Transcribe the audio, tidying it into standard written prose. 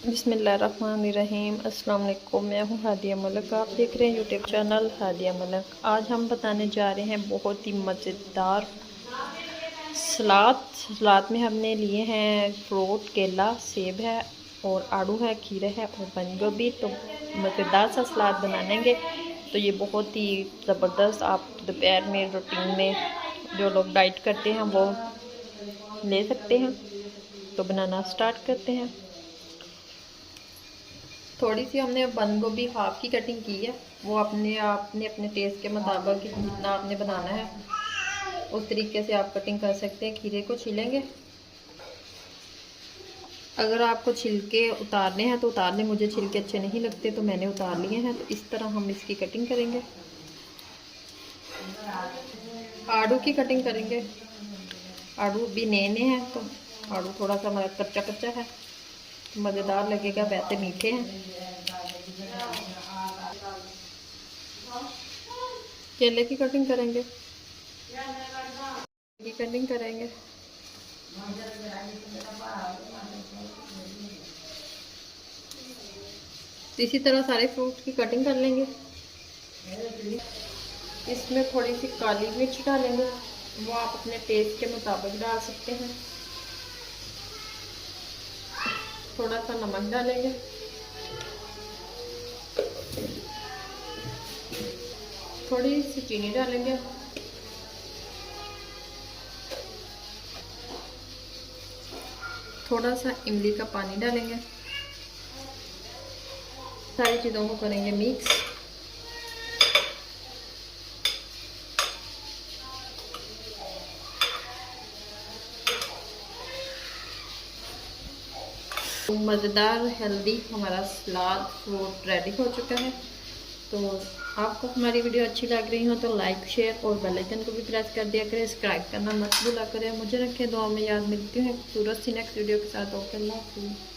बिस्मिल्लाहिर्रहमानिर्रहीम। अस्सलाम वालेकुम। मैं हूँ हादिया मलिक, आप देख रहे हैं यूट्यूब चैनल हादिया मलिक। आज हम बताने जा रहे हैं बहुत ही मज़ेदार सलाद में हमने लिए हैं फ्रूट, केला, सेब है और आड़ू है, खीरे है और बंद गोभी। तो मज़ेदार सा सलाद बनाएंगे। तो ये बहुत ही ज़बरदस्त, आप दोपहर में रूटीन में जो लोग डाइट करते हैं वो ले सकते हैं। तो बनाना स्टार्ट करते हैं। थोड़ी सी हमने बंद गोभी हाफ की कटिंग की है, वो अपने टेस्ट के मुताबिक जितना आपने बनाना है उस तरीके से आप कटिंग कर सकते हैं। खीरे को छीलेंगे, अगर आपको छिलके उतारने हैं तो उतार लें। मुझे छिलके अच्छे नहीं लगते तो मैंने उतार लिए हैं। तो इस तरह हम इसकी कटिंग करेंगे। आड़ू की कटिंग करेंगे। आड़ू भी नए नए हैं तो आड़ू थोड़ा सा हमारा कच्चा कच्चा है, मज़ेदार लगेगा, वैसे मीठे हैं। केले की कटिंग करेंगे, की कटिंग करेंगे। इसी तरह सारे फ्रूट की कटिंग कर लेंगे। इसमें थोड़ी सी काली मिर्च डालेंगे, वो आप अपने टेस्ट के मुताबिक डाल सकते हैं। थोड़ा सा नमक डालेंगे, थोड़ी सी चीनी डालेंगे, थोड़ा सा इमली का पानी डालेंगे। सारी चीज़ों को करेंगे मिक्स। मज़ेदार हेल्दी हमारा सलाद फ्रूट रेडी हो चुका है। तो आपको हमारी वीडियो अच्छी लग रही हो तो लाइक, शेयर और बेल आइकन को भी प्रेस कर दिया करें। सब्सक्राइब करना मत भूला करें। मुझे रखें दुआ में याद। मिलती हूँ खूबसूरत सी नेक्स्ट वीडियो के साथ। ओके, अल्लाह हाफ़िज़।